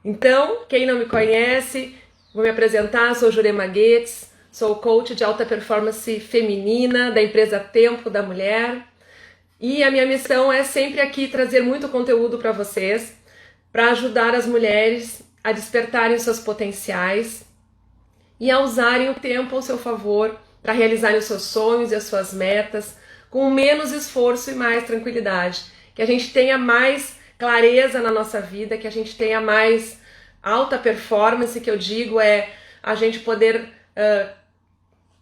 Então, quem não me conhece, vou me apresentar, sou Jurema Goetz, sou coach de alta performance feminina da empresa Tempo da Mulher e a minha missão é sempre aqui trazer muito conteúdo para vocês, para ajudar as mulheres a despertarem seus potenciais e a usarem o tempo ao seu favor para realizarem os seus sonhos e as suas metas com menos esforço e mais tranquilidade, que a gente tenha mais clareza na nossa vida, que a gente tenha mais alta performance, que eu digo é a gente poder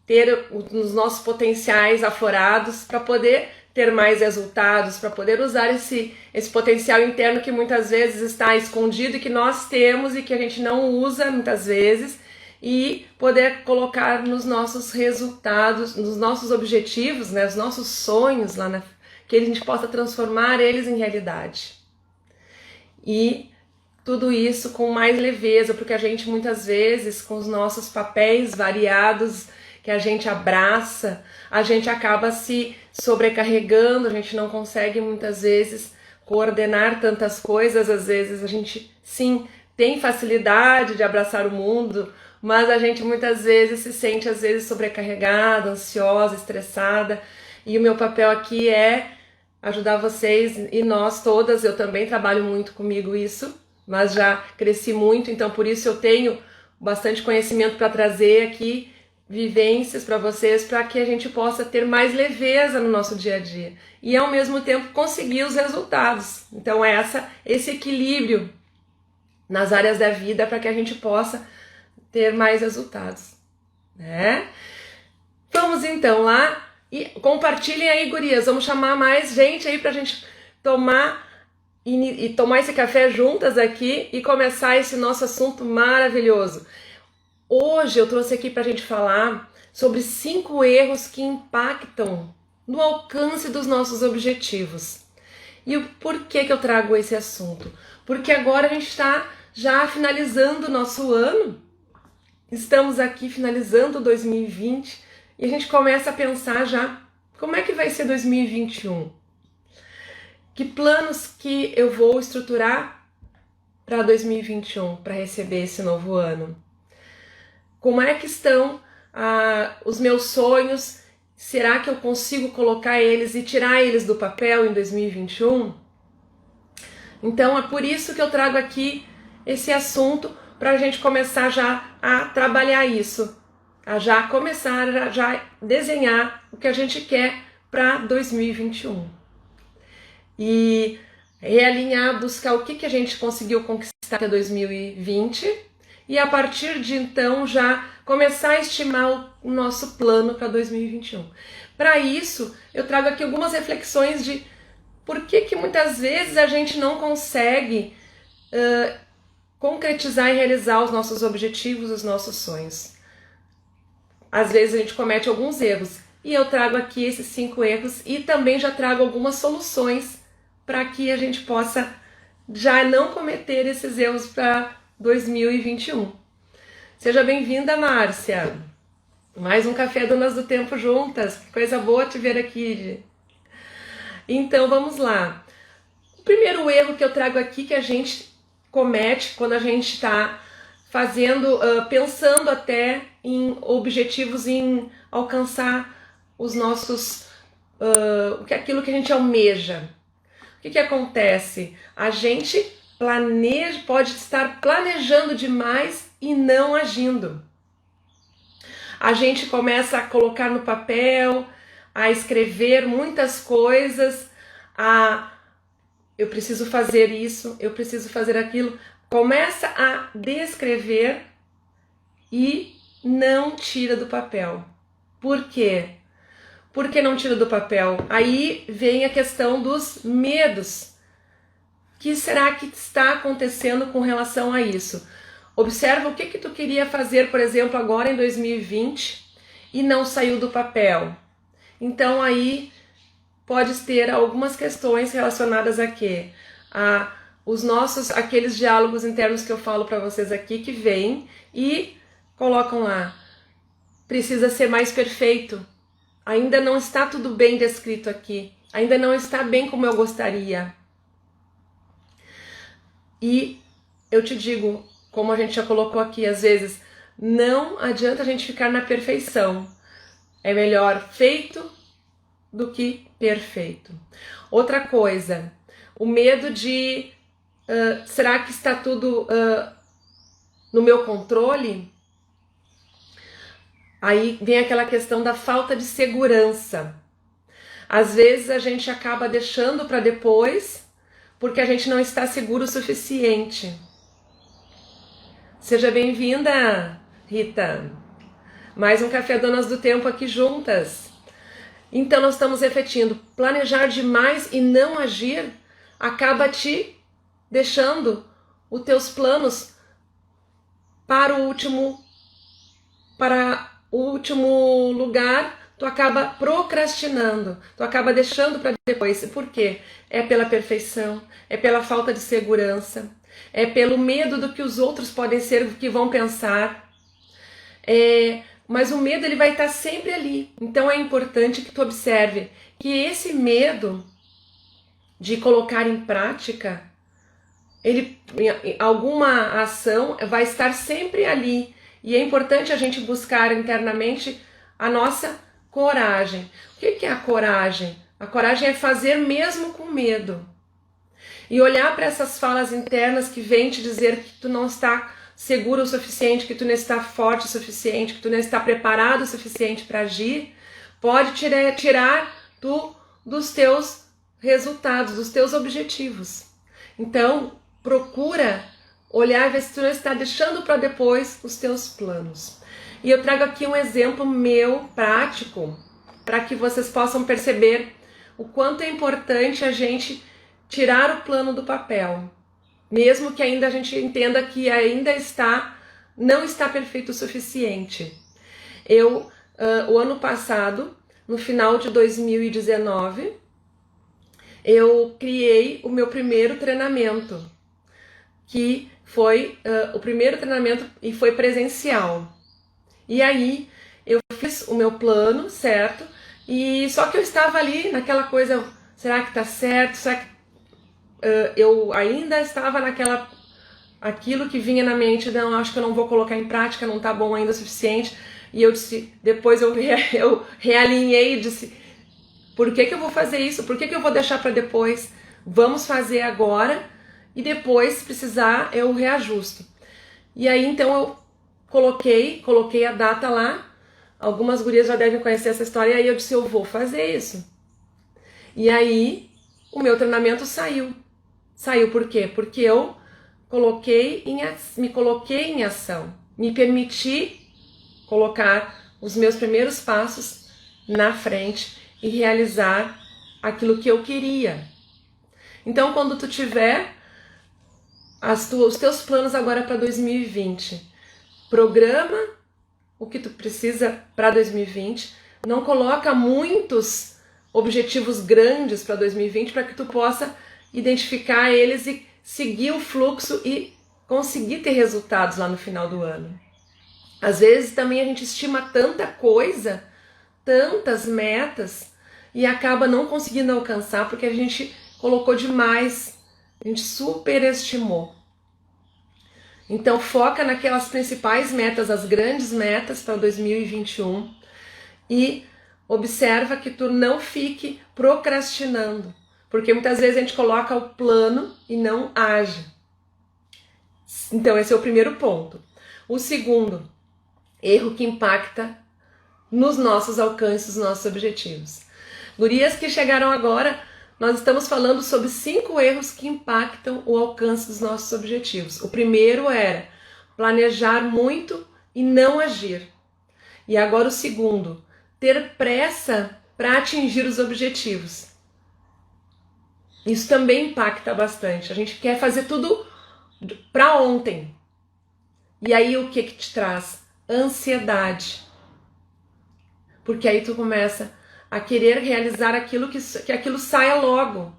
ter os nossos potenciais aflorados para poder ter mais resultados, para poder usar esse potencial interno que muitas vezes está escondido e que nós temos e que a gente não usa muitas vezes e poder colocar nos nossos resultados, nos nossos objetivos, né, os nossos sonhos lá que a gente possa transformar eles em realidade. E tudo isso com mais leveza, porque a gente muitas vezes, com os nossos papéis variados que a gente abraça, a gente acaba se sobrecarregando, a gente não consegue muitas vezes coordenar tantas coisas, às vezes a gente sim tem facilidade de abraçar o mundo, mas a gente muitas vezes se sente às vezes sobrecarregada, ansiosa, estressada, e o meu papel aqui é ajudar vocês e nós todas, eu também trabalho muito comigo isso, mas já cresci muito, então por isso eu tenho bastante conhecimento para trazer aqui, vivências para vocês, para que a gente possa ter mais leveza no nosso dia a dia e ao mesmo tempo conseguir os resultados. Então esse equilíbrio nas áreas da vida para que a gente possa ter mais resultados, né? Vamos então lá e compartilhem aí, gurias, vamos chamar mais gente aí pra gente tomar e tomar esse café juntas aqui e começar esse nosso assunto maravilhoso. Hoje eu trouxe aqui pra gente falar sobre 5 erros que impactam no alcance dos nossos objetivos. E o porquê que eu trago esse assunto? Porque agora a gente está já finalizando o nosso ano, estamos aqui finalizando 2020 e a gente começa a pensar já como é que vai ser 2021. Que planos que eu vou estruturar para 2021, para receber esse novo ano? Como é que estão os meus sonhos? Será que eu consigo colocar eles e tirar eles do papel em 2021? Então é por isso que eu trago aqui esse assunto para a gente começar já a trabalhar isso, a já começar a já desenhar o que a gente quer para 2021 e realinhar, buscar o que a gente conseguiu conquistar até 2020 e a partir de então já começar a estimar o nosso plano para 2021. Para isso, eu trago aqui algumas reflexões de por que muitas vezes a gente não consegue concretizar e realizar os nossos objetivos, os nossos sonhos. Às vezes a gente comete alguns erros e eu trago aqui esses 5 erros e também já trago algumas soluções para que a gente possa já não cometer esses erros para 2021. Seja bem-vinda, Márcia! Mais um Café Donas do Tempo juntas. Que coisa boa te ver aqui. Então, vamos lá. O primeiro erro que eu trago aqui que a gente comete quando a gente está fazendo, pensando até em objetivos, em alcançar os nossos, aquilo que a gente almeja. O que acontece? A gente pode estar planejando demais e não agindo. A gente começa a colocar no papel, a escrever muitas coisas, eu preciso fazer isso, eu preciso fazer aquilo. Começa a descrever e não tira do papel. Por quê? Por que não tira do papel? Aí vem a questão dos medos. O que será que está acontecendo com relação a isso? Observa o que tu queria fazer, por exemplo, agora em 2020 e não saiu do papel. Então aí pode ter algumas questões relacionadas a quê? Aqueles diálogos internos que eu falo para vocês aqui que vêm e colocam lá. Precisa ser mais perfeito. Ainda não está tudo bem descrito aqui. Ainda não está bem como eu gostaria. E eu te digo, como a gente já colocou aqui às vezes, não adianta a gente ficar na perfeição. É melhor feito do que perfeito. Outra coisa, o medo de será que está tudo no meu controle? Aí vem aquela questão da falta de segurança. Às vezes a gente acaba deixando para depois porque a gente não está seguro o suficiente. Seja bem-vinda, Rita. Mais um Café Donas do Tempo aqui juntas. Então nós estamos repetindo, planejar demais e não agir acaba te deixando os teus planos para o último lugar, tu acaba procrastinando, tu acaba deixando para depois. Por quê? É pela perfeição, é pela falta de segurança, é pelo medo do que os outros podem ser, do que vão pensar. Mas o medo ele vai estar sempre ali. Então é importante que tu observe que esse medo de colocar em prática, alguma ação vai estar sempre ali. E é importante a gente buscar internamente a nossa coragem. O que é a coragem? A coragem é fazer mesmo com medo. E olhar para essas falas internas que vêm te dizer que tu não está seguro o suficiente, que tu não está forte o suficiente, que tu não está preparado o suficiente para agir, pode tirar tu dos teus resultados, dos teus objetivos. Então, procura olhar e ver se tu não está deixando para depois os teus planos. E eu trago aqui um exemplo meu, prático, para que vocês possam perceber o quanto é importante a gente tirar o plano do papel. Mesmo que ainda a gente entenda que ainda não está perfeito o suficiente. O ano passado, no final de 2019, eu criei o meu primeiro treinamento, que foi o primeiro treinamento e foi presencial. E aí eu fiz o meu plano, certo? E só que eu estava ali naquela coisa, será que tá certo? Será que eu ainda estava aquilo que vinha na mente, não, acho que eu não vou colocar em prática, não tá bom ainda o suficiente. E eu disse, depois eu realinhei e disse, por que eu vou fazer isso? Por que eu vou deixar para depois? Vamos fazer agora e depois, se precisar, eu reajusto. E aí, então, eu coloquei a data lá. Algumas gurias já devem conhecer essa história. E aí eu disse, eu vou fazer isso. E aí, o meu treinamento saiu. Saiu por quê? Porque eu me coloquei em ação. Me permiti colocar os meus primeiros passos na frente e realizar aquilo que eu queria. Então, quando tu tiver os teus planos agora para 2020, programa o que tu precisa para 2020, não coloca muitos objetivos grandes para 2020 para que tu possa identificar eles e seguir o fluxo e conseguir ter resultados lá no final do ano. Às vezes também a gente estima tanta coisa, tantas metas e acaba não conseguindo alcançar porque a gente colocou demais, a gente superestimou. Então foca naquelas principais metas, as grandes metas para 2021 e observa que tu não fique procrastinando, porque muitas vezes a gente coloca o plano e não age. Então esse é o primeiro ponto. O segundo, erro que impacta nos nossos alcances, nos nossos objetivos. Gurias que chegaram agora, nós estamos falando sobre 5 erros que impactam o alcance dos nossos objetivos. O primeiro era planejar muito e não agir. E agora o segundo, ter pressa para atingir os objetivos. Isso também impacta bastante. A gente quer fazer tudo para ontem. E aí o que te traz? Ansiedade. Porque aí tu começa a querer realizar aquilo que aquilo saia logo.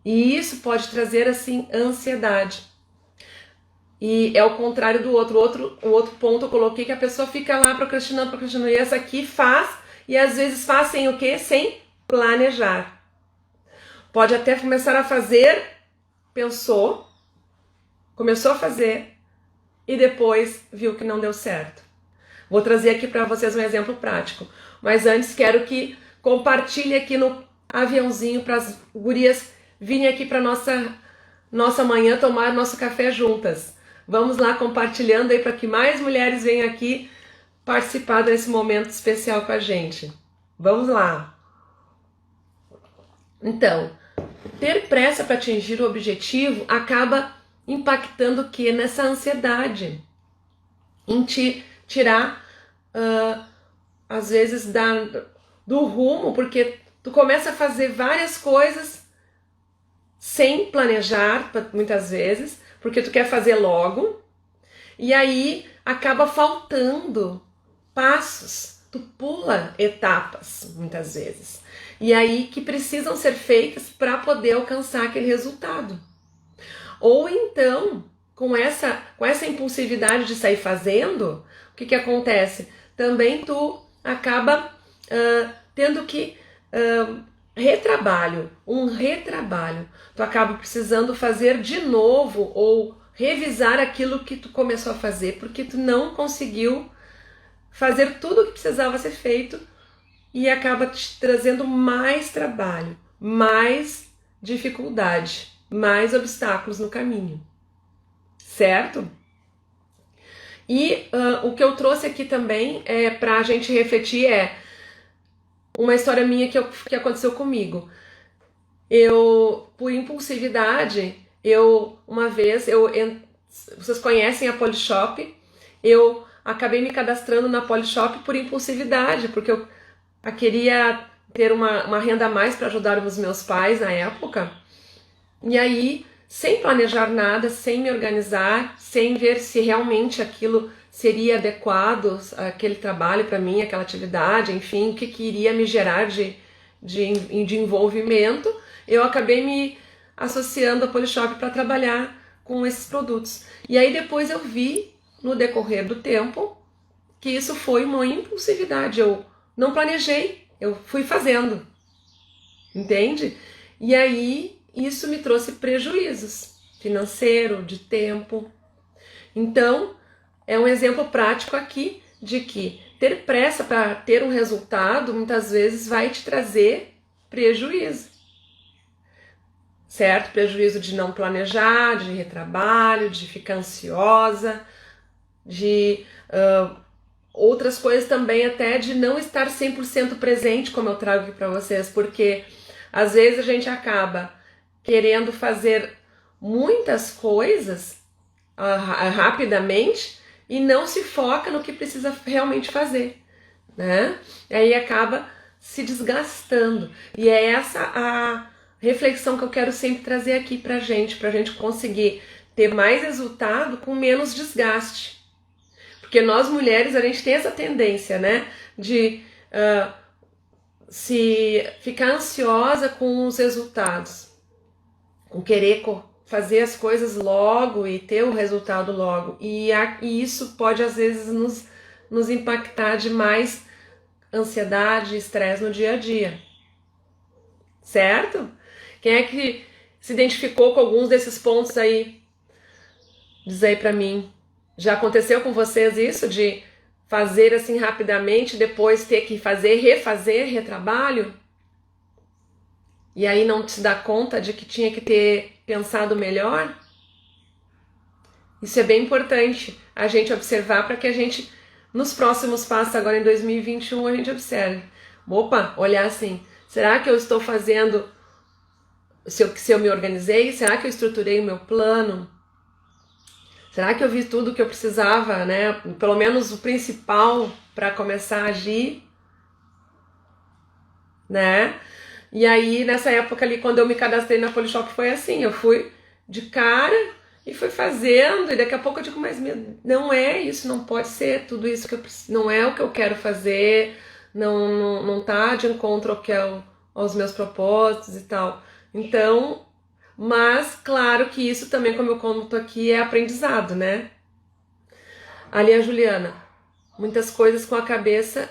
E isso pode trazer, assim, ansiedade. E é o contrário do outro. O outro ponto eu coloquei que a pessoa fica lá procrastinando. E essa aqui faz, e às vezes faz sem o quê? Sem planejar. Pode até começar a fazer, pensou, começou a fazer e depois viu que não deu certo. Vou trazer aqui para vocês um exemplo prático, mas antes quero que compartilhe aqui no aviãozinho para as gurias virem aqui para nossa manhã tomar nosso café juntas. Vamos lá compartilhando aí para que mais mulheres venham aqui participar desse momento especial com a gente. Vamos lá. Então, ter pressa para atingir o objetivo acaba impactando o que? Nessa ansiedade, em te tirar, às vezes, do rumo, porque tu começa a fazer várias coisas sem planejar, muitas vezes, porque tu quer fazer logo, e aí acaba faltando passos, tu pula etapas, muitas vezes, e aí que precisam ser feitas para poder alcançar aquele resultado. Ou então, com essa impulsividade de sair fazendo, o que acontece? Também tu acaba tendo que um retrabalho. Tu acaba precisando fazer de novo ou revisar aquilo que tu começou a fazer, porque tu não conseguiu fazer tudo o que precisava ser feito e acaba te trazendo mais trabalho, mais dificuldade, mais obstáculos no caminho, certo? E o que eu trouxe aqui também para a gente refletir uma história minha que aconteceu comigo. Eu, por impulsividade, uma vez, vocês conhecem a Polishop, eu acabei me cadastrando na Polishop por impulsividade, porque eu queria ter uma renda a mais para ajudar os meus pais na época, e aí, sem planejar nada, sem me organizar, sem ver se realmente aquilo seria adequado, aquele trabalho para mim, aquela atividade, enfim, o que iria me gerar de envolvimento, eu acabei me associando à Polishop para trabalhar com esses produtos. E aí depois eu vi, no decorrer do tempo, que isso foi uma impulsividade. Eu não planejei, eu fui fazendo, entende? E aí isso me trouxe prejuízos financeiro, de tempo. Então, é um exemplo prático aqui de que ter pressa para ter um resultado muitas vezes vai te trazer prejuízo, certo? Prejuízo de não planejar, de retrabalho, de ficar ansiosa, de outras coisas também, até de não estar 100% presente, como eu trago aqui para vocês, porque às vezes a gente acaba querendo fazer muitas coisas rapidamente e não se foca no que precisa realmente fazer, né? E aí acaba se desgastando. E é essa a reflexão que eu quero sempre trazer aqui pra gente conseguir ter mais resultado com menos desgaste. Porque nós mulheres, a gente tem essa tendência, né, de se ficar ansiosa com os resultados, com querer fazer as coisas logo e ter o resultado logo. E isso pode, às vezes, nos impactar de mais ansiedade e estresse no dia a dia. Certo? Quem é que se identificou com alguns desses pontos aí? Diz aí pra mim. Já aconteceu com vocês isso de fazer assim rapidamente, depois ter que refazer, retrabalho? E aí não se dá conta de que tinha que ter pensado melhor? Isso é bem importante a gente observar para que a gente, nos próximos passos, agora em 2021, a gente observe. Opa, olhar assim, será que eu estou fazendo, se eu me organizei? Será que eu estruturei o meu plano? Será que eu vi tudo o que eu precisava, né? Pelo menos o principal para começar a agir, né? E aí, nessa época ali, quando eu me cadastrei na Polishop, foi assim, eu fui de cara e fui fazendo, e daqui a pouco eu digo, mas não é isso, não pode ser tudo isso que eu preciso, não é o que eu quero fazer, não tá de encontro aos meus propósitos e tal. Então, mas claro que isso também, como eu conto aqui, é aprendizado, né? Ali a Juliana, muitas coisas com a cabeça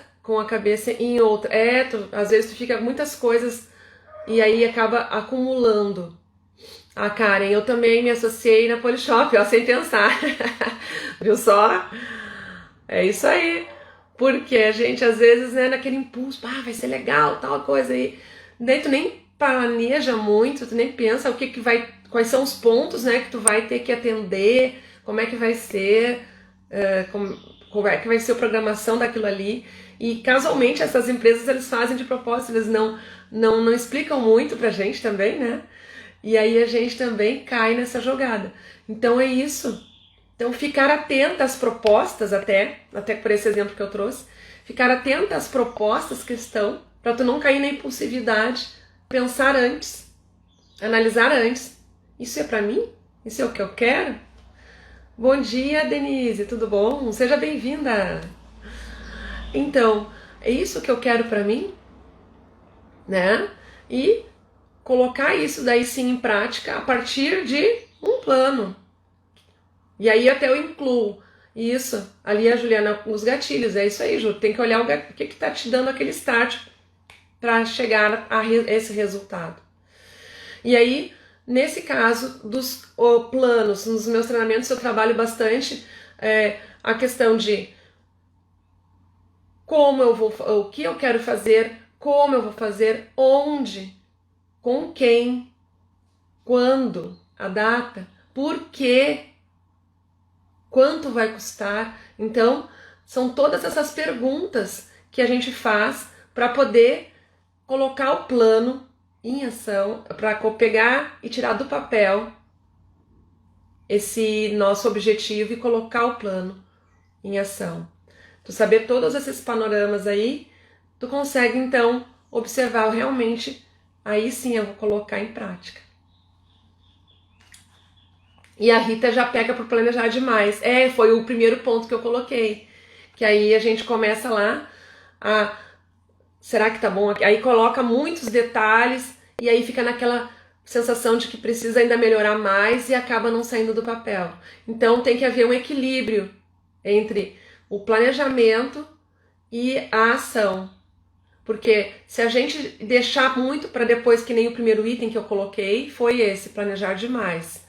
em outra. Às vezes tu fica muitas coisas e aí acaba acumulando. Ah, Karen, eu também me associei na Polishop, ó, sem pensar. Viu só? É isso aí. Porque a gente, às vezes, né, naquele impulso, vai ser legal, tal coisa aí. Daí tu nem planeja muito, tu nem pensa o que que vai, quais são os pontos, né, que tu vai ter que atender, como é que vai ser, como é que vai ser a programação daquilo ali. E casualmente essas empresas eles fazem de propósito, eles não explicam muito pra gente também, né? E aí a gente também cai nessa jogada. Então é isso. Então ficar atenta às propostas até por esse exemplo que eu trouxe, ficar atenta às propostas que estão, para tu não cair na impulsividade, pensar antes, analisar antes. Isso é para mim? Isso é o que eu quero? Bom dia, Denise, tudo bom? Seja bem-vinda. Então, é isso que eu quero para mim, né? E colocar isso daí sim em prática a partir de um plano. E aí até eu incluo isso, ali a Juliana, os gatilhos, é isso aí, Ju, tem que olhar o que tá te dando aquele start para chegar a esse resultado. E aí, nesse caso dos planos, nos meus treinamentos eu trabalho bastante a questão de como eu vou, o que eu quero fazer, como eu vou fazer, onde, com quem, quando, a data, por quê, quanto vai custar. Então, são todas essas perguntas que a gente faz para poder colocar o plano em ação, para pegar e tirar do papel esse nosso objetivo e colocar o plano em ação. Tu saber todos esses panoramas aí, tu consegue então observar realmente, aí sim eu vou colocar em prática. E a Rita já pega pro planejar demais. Foi o primeiro ponto que eu coloquei. Que aí a gente começa lá a... Será que tá bom aqui? Aí coloca muitos detalhes e aí fica naquela sensação de que precisa ainda melhorar mais e acaba não saindo do papel. Então tem que haver um equilíbrio entre o planejamento e a ação. Porque se a gente deixar muito para depois, que nem o primeiro item que eu coloquei, foi esse, planejar demais,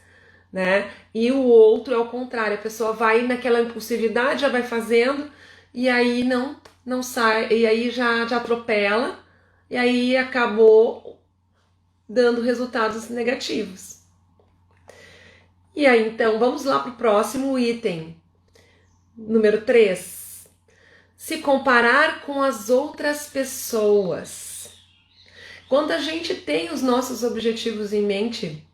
né? E o outro é o contrário, a pessoa vai naquela impulsividade, já vai fazendo, e aí não sai, e aí já atropela, e aí acabou dando resultados negativos. E aí, então, vamos lá para o próximo item. Número 3. Se comparar com as outras pessoas. Quando a gente tem os nossos objetivos em mente,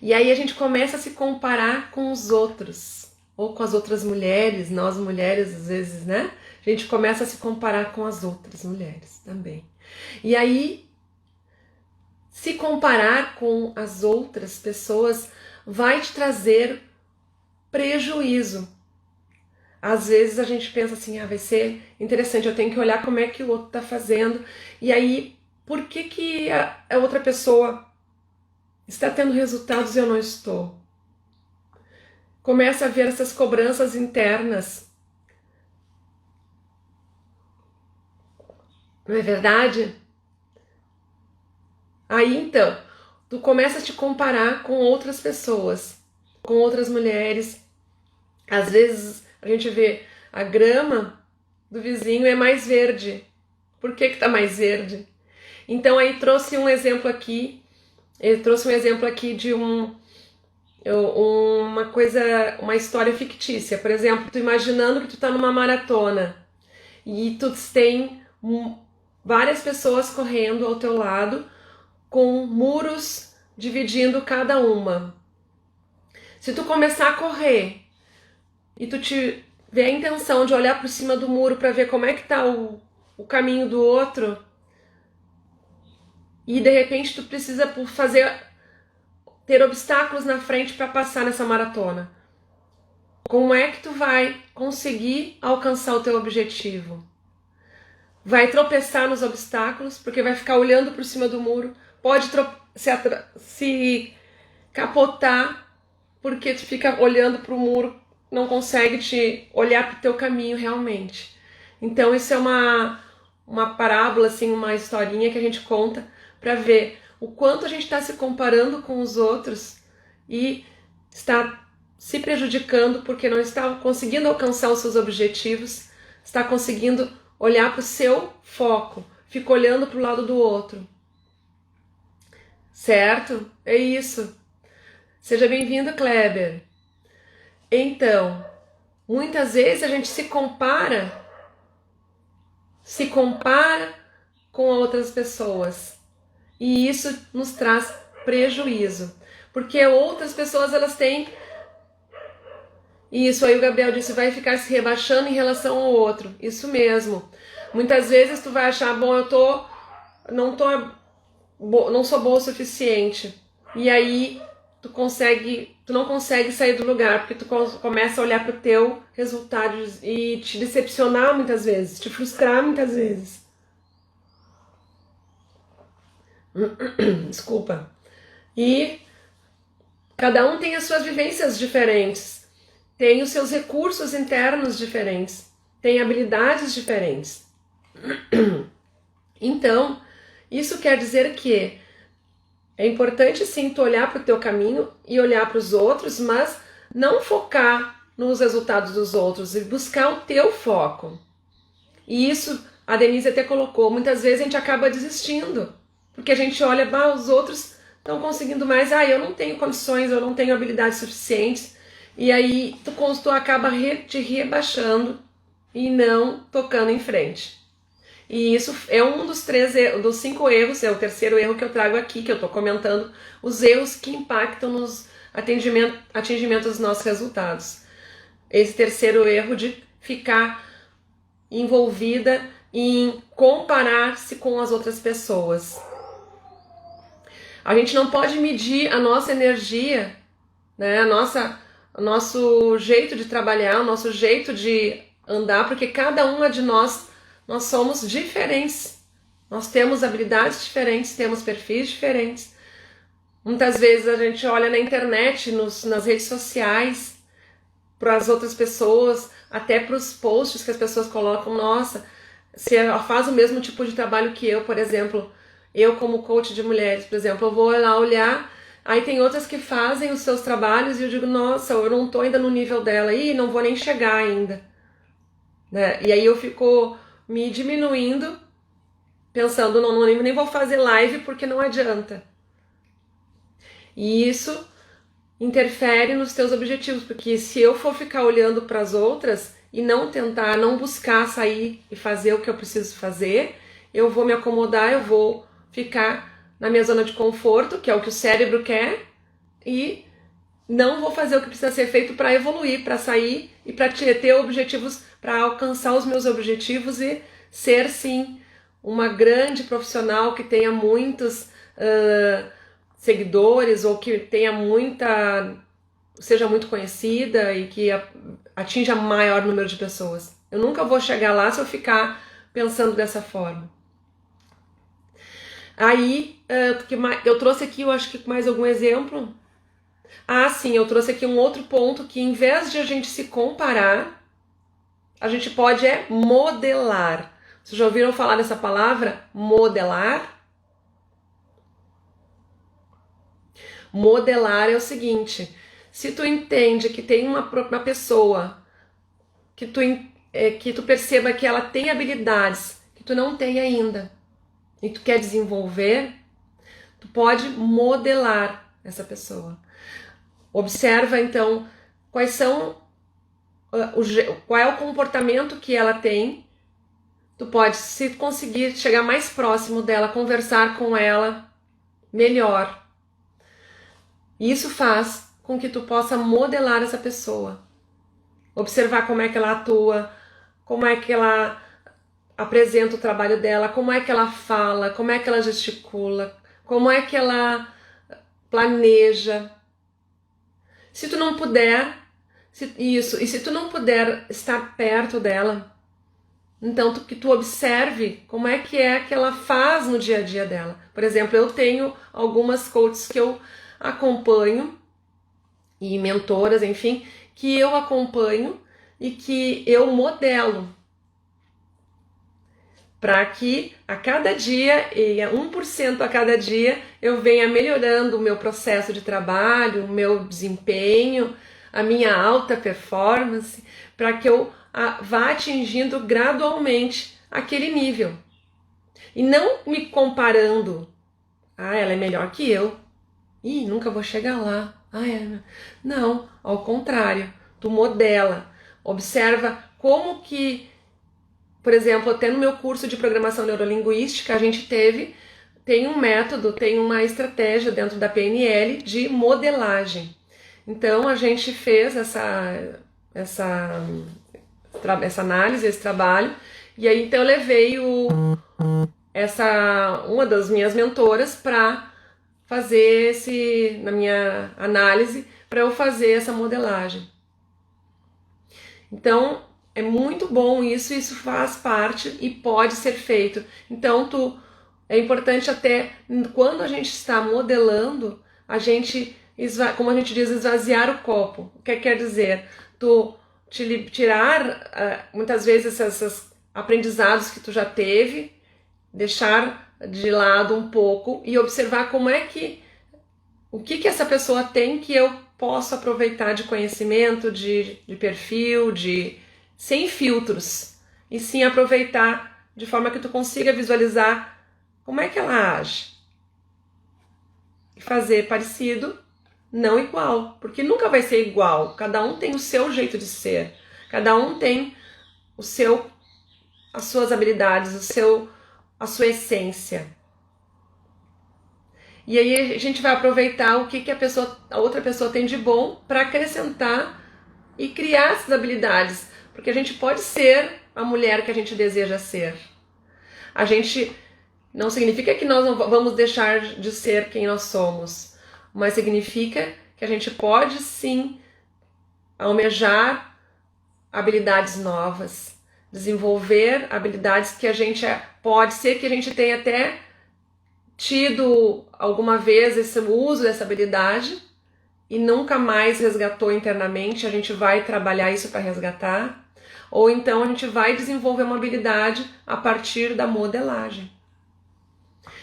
e aí a gente começa a se comparar com os outros, ou com as outras mulheres, nós mulheres às vezes, né? A gente começa a se comparar com as outras mulheres também. E aí, se comparar com as outras pessoas vai te trazer prejuízo. Às vezes a gente pensa assim, vai ser interessante, eu tenho que olhar como é que o outro está fazendo. E aí, por que a outra pessoa está tendo resultados e eu não estou? Começa a ver essas cobranças internas. Não é verdade? Aí então, tu começa a te comparar com outras pessoas, com outras mulheres. Às vezes a gente vê a grama do vizinho é mais verde. Por que tá mais verde? Então aí trouxe um exemplo aqui. Ele trouxe um exemplo aqui de uma história fictícia. Por exemplo, tu imaginando que tu tá numa maratona e tu tem várias pessoas correndo ao teu lado com muros dividindo cada uma. Se tu começar a correr e tu tiver a intenção de olhar por cima do muro para ver como é que tá o caminho do outro, e de repente tu precisa ter obstáculos na frente para passar nessa maratona. Como é que tu vai conseguir alcançar o teu objetivo? Vai tropeçar nos obstáculos, porque vai ficar olhando por cima do muro, pode se capotar, porque tu fica olhando para o muro, não consegue te olhar para o teu caminho realmente. Então isso é uma parábola, assim, uma historinha que a gente conta para ver o quanto a gente está se comparando com os outros e está se prejudicando porque não está conseguindo alcançar os seus objetivos, está conseguindo olhar para o seu foco, fica olhando para o lado do outro. Certo? É isso. Seja bem-vindo, Kleber. Então, muitas vezes a gente se compara com outras pessoas. E isso nos traz prejuízo. Porque outras pessoas, elas têm... Isso aí o Gabriel disse, vai ficar se rebaixando em relação ao outro. Isso mesmo. Muitas vezes tu vai achar, bom, não sou boa o suficiente. E aí tu não consegue sair do lugar, porque tu começa a olhar para o teu resultado e te decepcionar muitas vezes, te frustrar muitas vezes. Desculpa. E cada um tem as suas vivências diferentes, tem os seus recursos internos diferentes, tem habilidades diferentes. Então, isso quer dizer que é importante sim tu olhar para o teu caminho e olhar para os outros, mas não focar nos resultados dos outros e buscar o teu foco. E isso a Denise até colocou, muitas vezes a gente acaba desistindo, porque a gente olha, os outros estão conseguindo mais, eu não tenho condições, eu não tenho habilidades suficientes, e aí tu acaba te rebaixando e não tocando em frente. E isso é um dos 5 erros, é o terceiro erro que eu trago aqui, que eu estou comentando, os erros que impactam nos atingimento dos nossos resultados. Esse terceiro erro de ficar envolvida em comparar-se com as outras pessoas. A gente não pode medir a nossa energia, né, o nosso jeito de trabalhar, o nosso jeito de andar, porque cada uma de nós somos diferentes, nós temos habilidades diferentes, temos perfis diferentes. Muitas vezes a gente olha na internet, nas redes sociais, para as outras pessoas, até para os posts que as pessoas colocam, nossa, se ela faz o mesmo tipo de trabalho que eu, por exemplo, eu como coach de mulheres, por exemplo, eu vou lá olhar, aí tem outras que fazem os seus trabalhos e eu digo, nossa, eu não estou ainda no nível dela, não vou nem chegar ainda. Né? E aí eu fico me diminuindo, pensando, não, nem vou fazer live porque não adianta. E isso interfere nos teus objetivos, porque se eu for ficar olhando para as outras e não buscar sair e fazer o que eu preciso fazer, eu vou me acomodar, eu vou ficar na minha zona de conforto, que é o que o cérebro quer, e não vou fazer o que precisa ser feito para evoluir, para sair e para ter objetivos, para alcançar os meus objetivos e ser, sim, uma grande profissional que tenha muitos seguidores ou que tenha seja muito conhecida e que atinja maior número de pessoas. Eu nunca vou chegar lá se eu ficar pensando dessa forma. Aí, eu trouxe aqui, eu acho que mais algum exemplo. Sim, eu trouxe aqui um outro ponto que, em vez de a gente se comparar, a gente pode modelar. Vocês já ouviram falar dessa palavra? Modelar? Modelar é o seguinte, se tu entende que tem uma pessoa que tu perceba que ela tem habilidades que tu não tem ainda e tu quer desenvolver, tu pode modelar essa pessoa. Observa então qual é o comportamento que ela tem. Tu pode, se conseguir chegar mais próximo dela, conversar com ela melhor. Isso faz com que tu possa modelar essa pessoa. Observar como é que ela atua, como é que ela apresenta o trabalho dela, como é que ela fala, como é que ela gesticula, como é que ela planeja. Se tu não puder, e se tu não puder estar perto dela, então que tu observe como é que ela faz no dia a dia dela. Por exemplo, eu tenho algumas coaches que eu acompanho, e mentoras, enfim, que eu acompanho e que eu modelo. para que a cada dia, e a 1% a cada dia, eu venha melhorando o meu processo de trabalho, o meu desempenho, a minha alta performance, para que eu vá atingindo gradualmente aquele nível. E não me comparando. Ah, ela é melhor que eu. Ih, nunca vou chegar lá. Ah, não, ao contrário. Tu modela. Observa como que, por exemplo, até no meu curso de programação neurolinguística, a gente tem um método, tem uma estratégia dentro da PNL de modelagem. Então, a gente fez essa análise, esse trabalho, e aí então eu levei uma das minhas mentoras para fazer na minha análise, para eu fazer essa modelagem. Então, é muito bom isso faz parte e pode ser feito. Então, é importante até, quando a gente está modelando, a gente, como a gente diz, esvaziar o copo. O que quer dizer? Tirar, muitas vezes, esses aprendizados que tu já teve, deixar de lado um pouco e observar o que essa pessoa tem que eu posso aproveitar de conhecimento, de perfil, sem filtros, e sim aproveitar de forma que tu consiga visualizar como é que ela age. E fazer parecido, não igual, porque nunca vai ser igual. Cada um tem o seu jeito de ser, cada um tem as suas habilidades, a sua essência. E aí a gente vai aproveitar o que a outra pessoa tem de bom para acrescentar e criar essas habilidades, porque a gente pode ser a mulher que a gente deseja ser. A gente não significa que nós não vamos deixar de ser quem nós somos, mas significa que a gente pode sim almejar habilidades novas, desenvolver habilidades que pode ser que a gente tenha até tido alguma vez esse uso dessa habilidade e nunca mais resgatou internamente. A gente vai trabalhar isso para resgatar, ou então a gente vai desenvolver uma habilidade a partir da modelagem.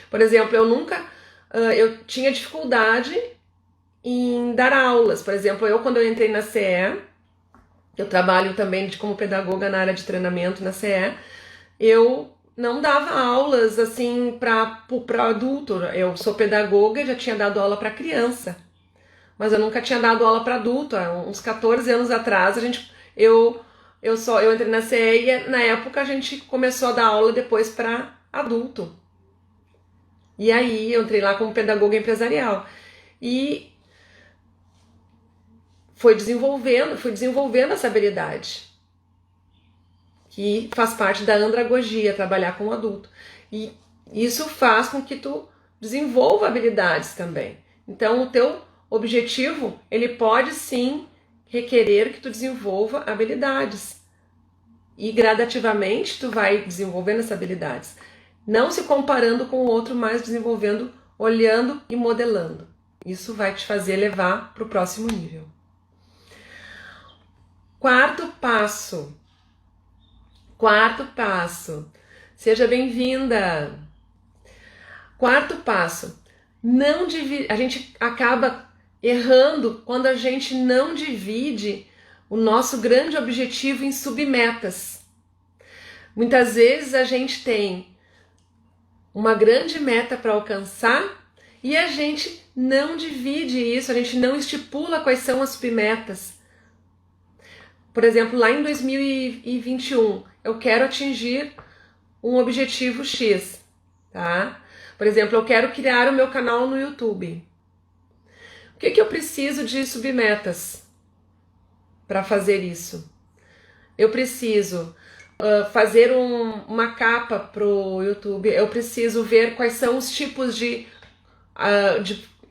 Por exemplo, eu tinha dificuldade em dar aulas. Por exemplo, quando eu entrei na CE, eu trabalho também como pedagoga na área de treinamento na CE, eu não dava aulas assim para adulto. Eu sou pedagoga, já tinha dado aula para criança, mas eu nunca tinha dado aula para adulto. Há uns 14 anos atrás, eu entrei na CE e na época a gente começou a dar aula depois para adulto. E aí eu entrei lá como pedagoga empresarial e fui desenvolvendo essa habilidade, que faz parte da andragogia, trabalhar com o adulto. E isso faz com que tu desenvolva habilidades também. Então, o teu objetivo, ele pode sim requerer que tu desenvolva habilidades. E gradativamente tu vai desenvolvendo essas habilidades. Não se comparando com o outro, mas desenvolvendo, olhando e modelando. Isso vai te fazer levar para o próximo nível. Quarto passo. Seja bem-vinda. Quarto passo. A gente acaba errando quando a gente não divide o nosso grande objetivo em submetas. Muitas vezes a gente tem uma grande meta para alcançar e a gente não divide isso, a gente não estipula quais são as submetas. Por exemplo, lá em 2021, eu quero atingir um objetivo X, tá? Por exemplo, eu quero criar o meu canal no YouTube. O que eu preciso de submetas para fazer isso? Eu preciso fazer uma capa para o YouTube, eu preciso ver quais são os tipos de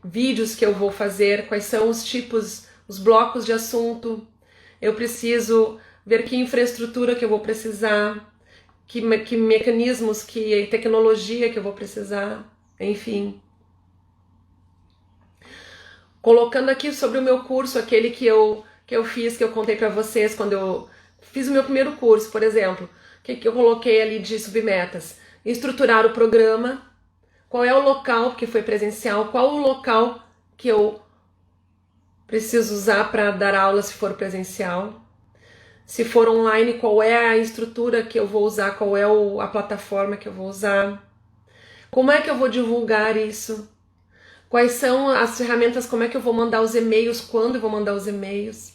vídeos que eu vou fazer, quais são os blocos de assunto, eu preciso ver que infraestrutura que eu vou precisar, que mecanismos, que tecnologia que eu vou precisar, enfim. Colocando aqui sobre o meu curso, aquele que eu fiz, que eu contei para vocês quando eu fiz o meu primeiro curso, por exemplo. que eu coloquei ali de submetas? Estruturar o programa, qual é o local que foi presencial, qual o local que eu preciso usar para dar aula se for presencial. Se for online, qual é a estrutura que eu vou usar, qual é a plataforma que eu vou usar. Como é que eu vou divulgar isso? Quais são as ferramentas, como é que eu vou mandar os e-mails, quando eu vou mandar os e-mails.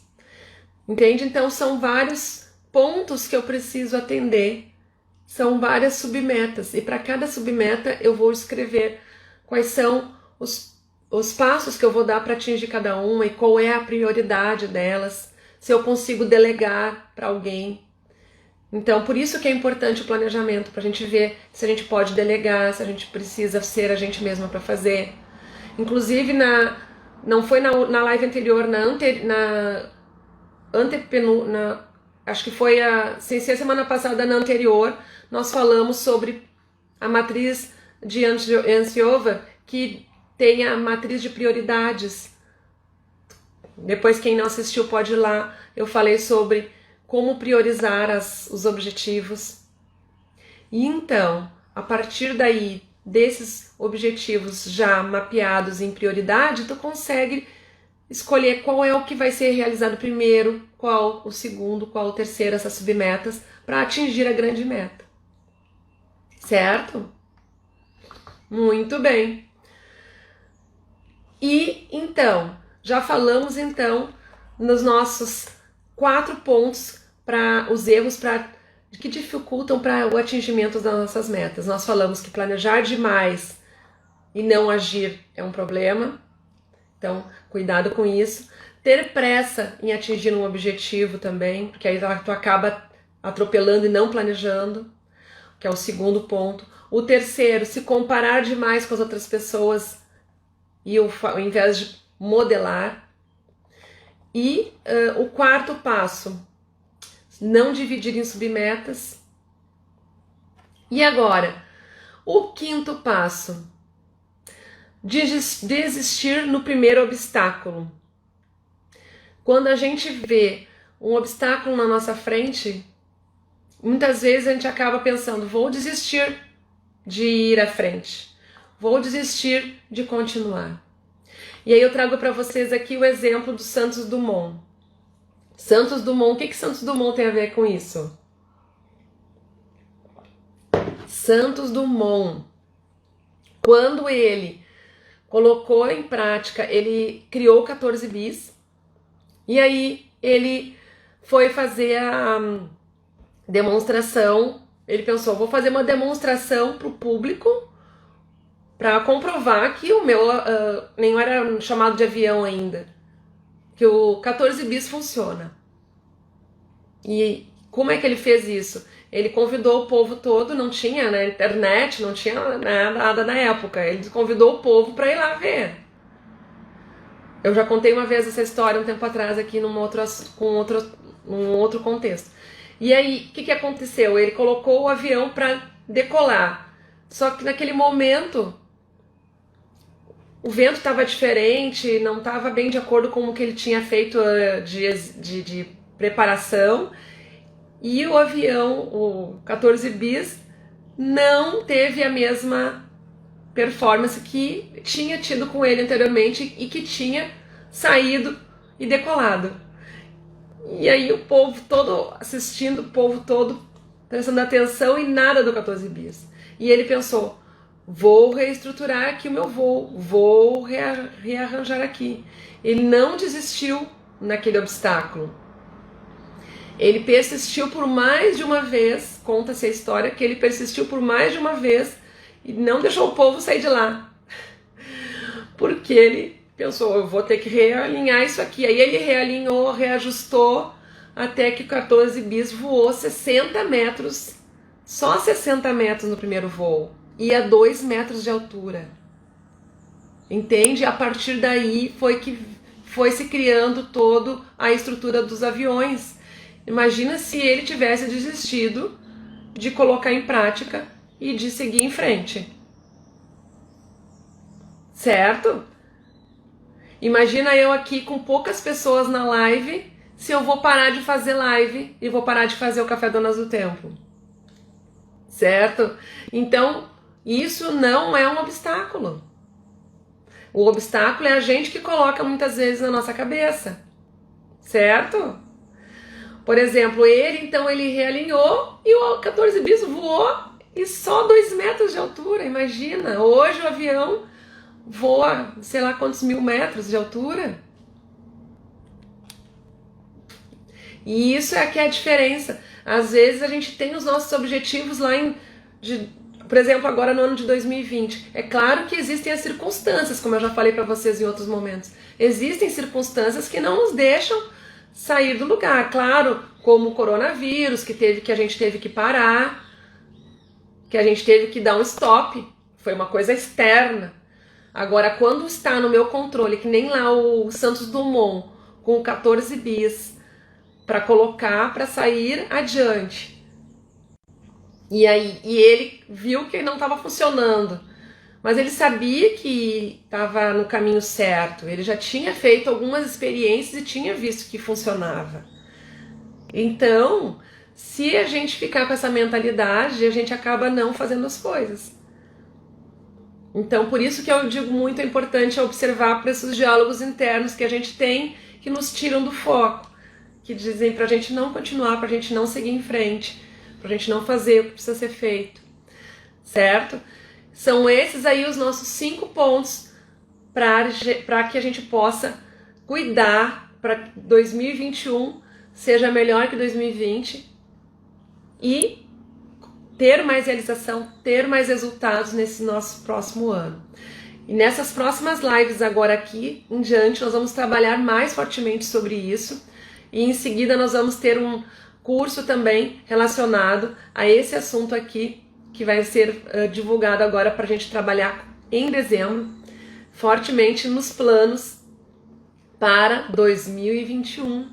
Entende? Então são vários pontos que eu preciso atender. São várias submetas. E para cada submeta eu vou escrever quais são os passos que eu vou dar para atingir cada uma e qual é a prioridade delas. Se eu consigo delegar para alguém. Então, por isso que é importante o planejamento, para a gente ver se a gente pode delegar, se a gente precisa ser a gente mesma para fazer. Inclusive, não foi na live anterior, acho que foi sem ser semana passada, na anterior, nós falamos sobre a matriz de Ansiover, que tem a matriz de prioridades. Depois, quem não assistiu pode ir lá. Eu falei sobre como priorizar os objetivos. E então, a partir daí, desses objetivos já mapeados em prioridade, tu consegue escolher qual é o que vai ser realizado primeiro, qual o segundo, qual o terceiro, essas submetas, para atingir a grande meta. Certo? Muito bem. E então, já falamos então nos nossos 4 pontos para os erros que dificultam para o atingimento das nossas metas. Nós falamos que planejar demais e não agir é um problema, então cuidado com isso. Ter pressa em atingir um objetivo também, porque aí tu acaba atropelando e não planejando, que é o segundo ponto. O terceiro, se comparar demais com as outras pessoas e ao invés de modelar. E o quarto passo, não dividir em submetas. E agora, o quinto passo, desistir no primeiro obstáculo. Quando a gente vê um obstáculo na nossa frente, muitas vezes a gente acaba pensando, vou desistir de ir à frente, vou desistir de continuar. E aí eu trago para vocês aqui o exemplo do Santos Dumont. Santos Dumont, o que Santos Dumont tem a ver com isso? Santos Dumont, quando ele colocou em prática, ele criou 14 bis, e aí ele foi fazer a demonstração, ele pensou, vou fazer uma demonstração para o público, para comprovar que o meu nem era chamado de avião ainda, que o 14 bis funciona. E como é que ele fez isso? Ele convidou o povo todo, não tinha na internet, não tinha nada na época, ele convidou o povo para ir lá ver. Eu já contei uma vez essa história um tempo atrás aqui num outro contexto. E aí, o que aconteceu? Ele colocou o avião para decolar, só que naquele momento o vento estava diferente, não estava bem de acordo com o que ele tinha feito de preparação, e o avião, o 14 bis, não teve a mesma performance que tinha tido com ele anteriormente e que tinha saído e decolado. E aí o povo todo assistindo, o povo todo prestando atenção e nada do 14 bis. E ele pensou, vou reestruturar aqui o meu voo, vou rearranjar aqui. Ele não desistiu naquele obstáculo. Ele persistiu por mais de uma vez, conta-se a história, que ele persistiu por mais de uma vez e não deixou o povo sair de lá. Porque ele pensou, eu vou ter que realinhar isso aqui. Aí ele realinhou, reajustou, até que o 14 bis voou 60 metros, só 60 metros no primeiro voo. E a 2 metros de altura. Entende? A partir daí foi se criando toda a estrutura dos aviões. Imagina se ele tivesse desistido de colocar em prática e de seguir em frente. Certo? Imagina eu aqui com poucas pessoas na live, se eu vou parar de fazer live e vou parar de fazer o Café Donas do Tempo. certo? Então, isso não é um obstáculo. O obstáculo é a gente que coloca muitas vezes na nossa cabeça, certo? Por exemplo, ele realinhou e o 14 bis voou e só 2 metros de altura, imagina. Hoje o avião voa, sei lá quantos mil metros de altura. E isso é que é a diferença. Às vezes a gente tem os nossos objetivos lá por exemplo, agora no ano de 2020. É claro que existem as circunstâncias, como eu já falei para vocês em outros momentos. Existem circunstâncias que não nos deixam sair do lugar. Claro, como o coronavírus, que a gente teve que parar, que a gente teve que dar um stop. Foi uma coisa externa. Agora, quando está no meu controle, que nem lá o Santos Dumont, com o 14 bis, para colocar, para sair adiante. E ele viu que não estava funcionando, mas ele sabia que estava no caminho certo. Ele já tinha feito algumas experiências e tinha visto que funcionava. Então, se a gente ficar com essa mentalidade, a gente acaba não fazendo as coisas. Então, por isso que eu digo muito é importante observar para esses diálogos internos que a gente tem, que nos tiram do foco, que dizem para a gente não continuar, para a gente não seguir em frente, para a gente não fazer o que precisa ser feito, certo? São esses aí os nossos 5 pontos para que a gente possa cuidar para 2021 seja melhor que 2020 e ter mais realização, ter mais resultados nesse nosso próximo ano. E nessas próximas lives agora aqui em diante nós vamos trabalhar mais fortemente sobre isso e em seguida nós vamos ter um curso também relacionado a esse assunto aqui, que vai ser divulgado agora para a gente trabalhar em dezembro, fortemente nos planos para 2021.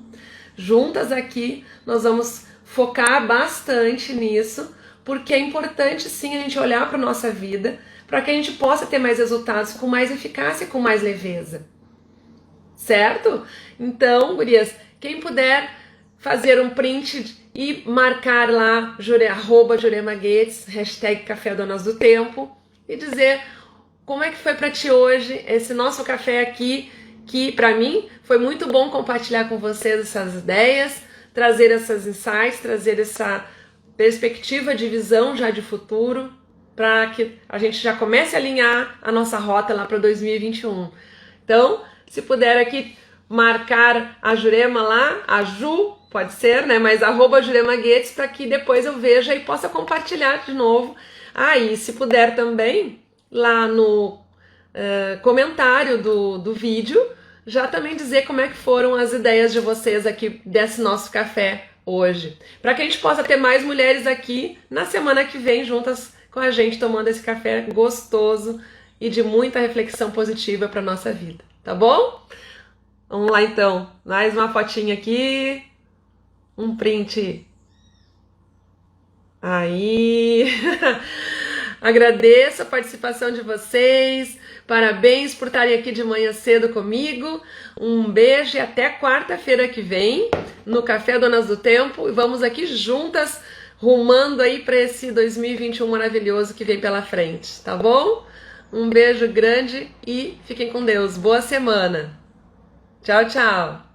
Juntas aqui, nós vamos focar bastante nisso, porque é importante sim a gente olhar para a nossa vida, para que a gente possa ter mais resultados com mais eficácia e com mais leveza. Certo? Então, gurias, quem puder fazer um print e marcar lá @Jurema Guedes, #Café Donas do Tempo, e dizer como é que foi para ti hoje esse nosso café aqui, que para mim foi muito bom compartilhar com vocês essas ideias, trazer essas insights, trazer essa perspectiva de visão já de futuro, para que a gente já comece a alinhar a nossa rota lá para 2021. Então, se puder aqui marcar a Jurema lá, a Ju, pode ser, né? Mas @Jurema Guedes, para que depois eu veja e possa compartilhar de novo. E se puder também, lá no comentário do vídeo, já também dizer como é que foram as ideias de vocês aqui desse nosso café hoje. Para que a gente possa ter mais mulheres aqui na semana que vem juntas com a gente tomando esse café gostoso e de muita reflexão positiva para nossa vida, tá bom? Vamos lá então, mais uma fotinha aqui, um print aí. Agradeço a participação de vocês, parabéns por estarem aqui de manhã cedo comigo, um beijo e até quarta-feira que vem no Café Donas do Tempo, e vamos aqui juntas rumando aí para esse 2021 maravilhoso que vem pela frente, tá bom? Um beijo grande e fiquem com Deus, boa semana! Tchau, tchau!